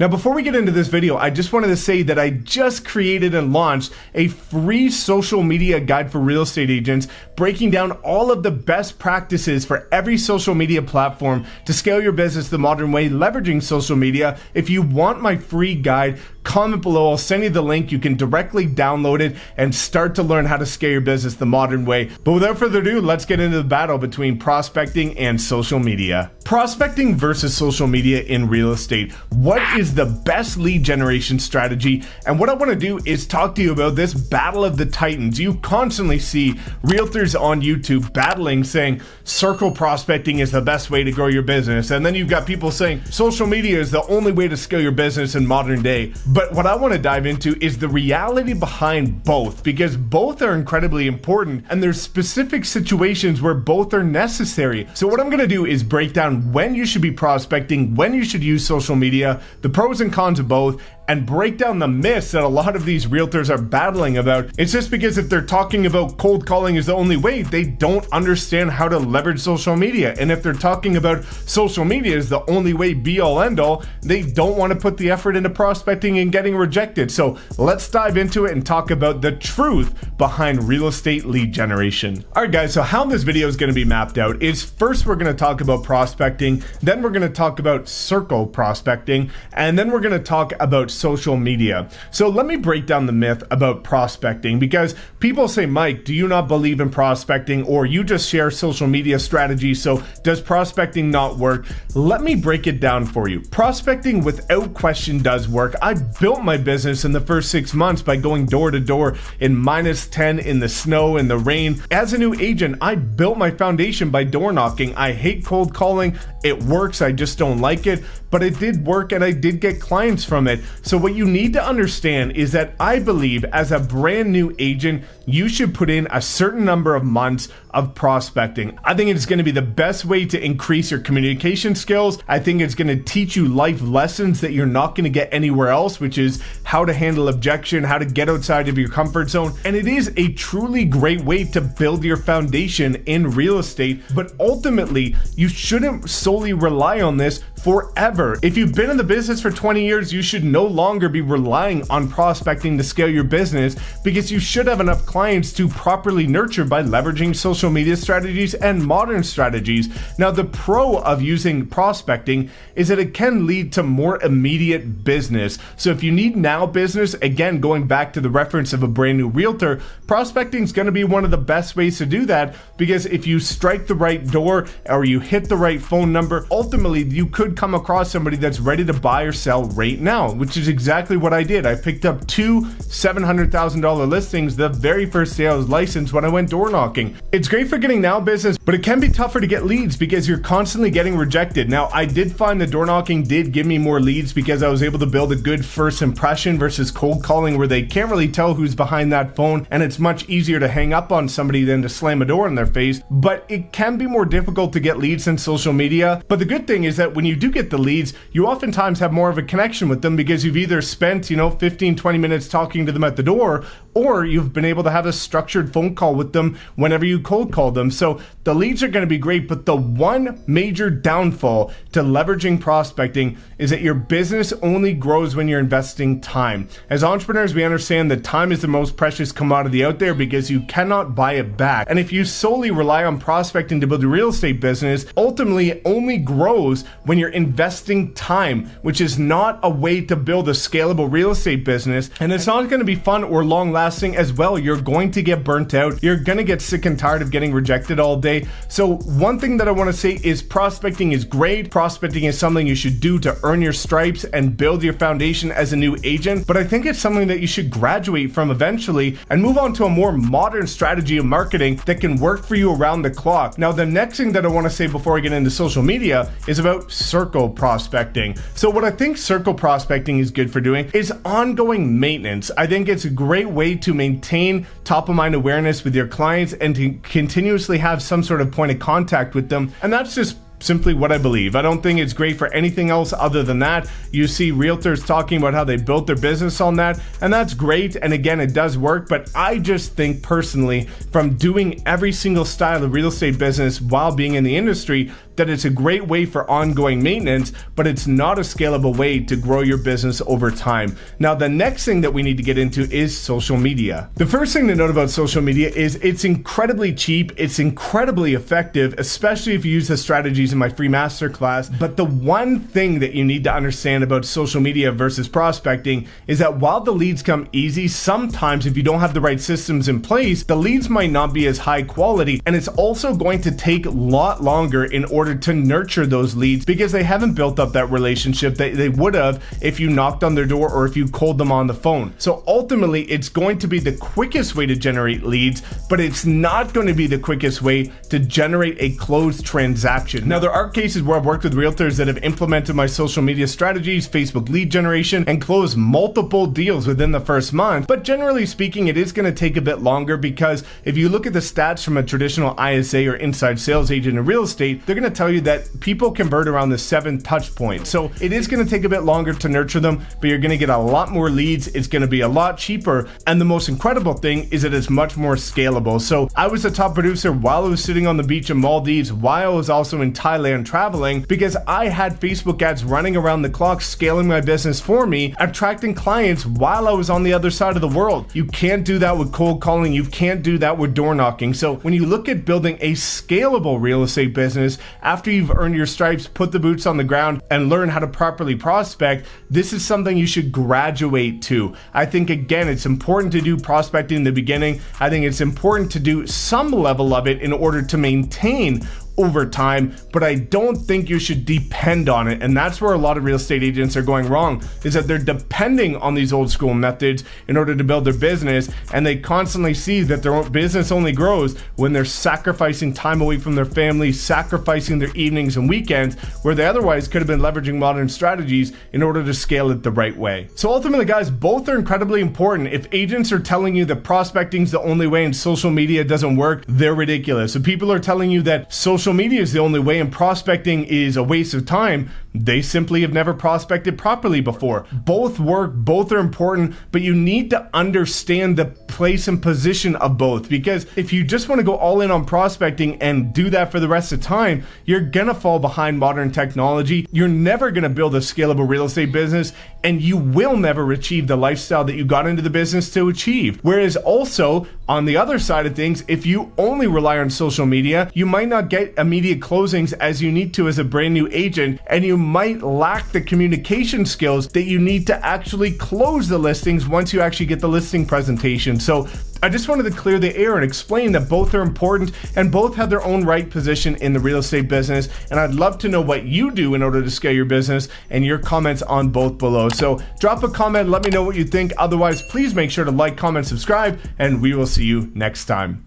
Now, before we get into this video, I just wanted to say that I just created and launched a free social media guide for real estate agents, breaking down all of the best practices for every social media platform to scale your business the modern way, leveraging social media. If you want my free guide, comment below. I'll send you the link. You can directly download it and start to learn how to scale your business the modern way. But without further ado, let's get into the battle between prospecting and social media. Prospecting versus social media in real estate. What is the best lead generation strategy? And what I want to do is talk to you about this battle of the titans. You constantly see realtors on YouTube battling, saying circle prospecting is the best way to grow your business. And then you've got people saying social media is the only way to scale your business in modern day. But what I want to dive into is the reality behind both, because both are incredibly important and there's specific situations where both are necessary. So what I'm going to do is break down when you should be prospecting, when you should use social media, the pros and cons of both, and break down the myths that a lot of these realtors are battling about. It's just because if they're talking about cold calling is the only way, they don't understand how to leverage social media. And if they're talking about social media is the only way, be all end all, they don't want to put the effort into prospecting and getting rejected. So let's dive into it and talk about the truth behind real estate lead generation. All right, guys, so how this video is going to be mapped out is first we're going to talk about prospecting, then we're going to talk about circle prospecting, and then we're going to talk about social media. So let me break down the myth about prospecting, because people say, Mike, do you not believe in prospecting, or you just share social media strategy, so does prospecting not work? Let me break it down for you. Prospecting without question does work. I built my business in the first 6 months by going door to door in -10, in the snow, in the rain. As a new agent, I built my foundation by door knocking. I hate cold calling. It works. I just don't like it, but it did work and I did get clients from it. So what you need to understand is that I believe as a brand new agent, you should put in a certain number of months of prospecting. I think it's going to be the best way to increase your communication skills. I think it's going to teach you life lessons that you're not going to get anywhere else, which is how to handle objection, how to get outside of your comfort zone. And it is a truly great way to build your foundation in real estate. But ultimately, you shouldn't solely rely on this forever. If you've been in the business for 20 years, you should no longer be relying on prospecting to scale your business, because you should have enough clients to properly nurture by leveraging social media strategies and modern strategies. Now, the pro of using prospecting is that it can lead to more immediate business. So if you need now business, again, going back to the reference of a brand new realtor, prospecting is going to be one of the best ways to do that, because if you strike the right door or you hit the right phone number, ultimately you could come across somebody that's ready to buy or sell right now, which is exactly what I did. I picked up 2 $700,000 listings the very first day I was licensed when I went door knocking. It's great for getting now business, but it can be tougher to get leads because you're constantly getting rejected. Now, I did find the door knocking did give me more leads because I was able to build a good first impression versus cold calling, where they can't really tell who's behind that phone, and it's much easier to hang up on somebody than to slam a door in their face. But it can be more difficult to get leads in social media. But the good thing is that when you do get the leads, you oftentimes have more of a connection with them because you've either spent 15-20 minutes talking to them at the door, or you've been able to have a structured phone call with them whenever you cold call them. So the leads are going to be great, but the one major downfall to leveraging prospecting is that your business only grows when you're investing time. As entrepreneurs, we understand that time is the most precious commodity out there because you cannot buy it back. And if you solely rely on prospecting to build a real estate business, ultimately it only grows when you're investing time, which is not a way to build a scalable real estate business. And it's not going to be fun or long lasting as well. You're going to get burnt out. You're going to get sick and tired of getting rejected all day. So one thing that I want to say is prospecting is great. Prospecting is something you should do to earn your stripes and build your foundation as a new agent. But I think it's something that you should graduate from eventually and move on to a more modern strategy of marketing that can work for you around the clock. Now, the next thing that I want to say before I get into social media is about circle prospecting. So what I think circle prospecting is good for doing is ongoing maintenance. I think it's a great way to maintain top of mind awareness with your clients and to continuously have some sort of point of contact with them. And that's just simply what I believe. I don't think it's great for anything else other than that. You see realtors talking about how they built their business on that, and that's great. And again, it does work, but I just think personally, from doing every single style of real estate business while being in the industry, that it's a great way for ongoing maintenance, but it's not a scalable way to grow your business over time. Now, the next thing that we need to get into is social media. The first thing to note about social media is it's incredibly cheap, it's incredibly effective, especially if you use the strategies in my free masterclass. But the one thing that you need to understand about social media versus prospecting is that while the leads come easy, sometimes if you don't have the right systems in place, the leads might not be as high quality, and it's also going to take a lot longer in order to nurture those leads because they haven't built up that relationship that they would have if you knocked on their door or if you called them on the phone. So ultimately, it's going to be the quickest way to generate leads, but it's not going to be the quickest way to generate a closed transaction. Now, there are cases where I've worked with realtors that have implemented my social media strategies, Facebook lead generation, and closed multiple deals within the first month. But generally speaking, it is going to take a bit longer because if you look at the stats from a traditional ISA or inside sales agent in real estate, they're going to tell you that people convert around the 7 touch points. So it is going to take a bit longer to nurture them, but you're going to get a lot more leads. It's going to be a lot cheaper. And the most incredible thing is that it's much more scalable. So I was a top producer while I was sitting on the beach in Maldives, while I was also in Thailand traveling, because I had Facebook ads running around the clock, scaling my business for me, attracting clients while I was on the other side of the world. You can't do that with cold calling. You can't do that with door knocking. So when you look at building a scalable real estate business, after you've earned your stripes, put the boots on the ground, and learn how to properly prospect, this is something you should graduate to. I think, again, it's important to do prospecting in the beginning. I think it's important to do some level of it in order to maintain over time, but I don't think you should depend on it. And that's where a lot of real estate agents are going wrong, is that they're depending on these old school methods in order to build their business, and they constantly see that their business only grows when they're sacrificing time away from their family, sacrificing their evenings and weekends, where they otherwise could have been leveraging modern strategies in order to scale it the right way. So ultimately, guys, both are incredibly important. If agents are telling you that prospecting is the only way and social media doesn't work, they're ridiculous. If people are telling you that social media is the only way and prospecting is a waste of time, they simply have never prospected properly before. Both work, both are important, but you need to understand the place and position of both, because if you just want to go all in on prospecting and do that for the rest of the time, you're gonna fall behind modern technology. You're never gonna build a scalable real estate business, and you will never achieve the lifestyle that you got into the business to achieve. Whereas also, on the other side of things, if you only rely on social media, you might not get immediate closings as you need to as a brand new agent, and you might lack the communication skills that you need to actually close the listings once you actually get the listing presentation. So I just wanted to clear the air and explain that both are important and both have their own right position in the real estate business. And I'd love to know what you do in order to scale your business, and your comments on both below. So drop a comment, let me know what you think. Otherwise, please make sure to like, comment, subscribe, and we will see you next time.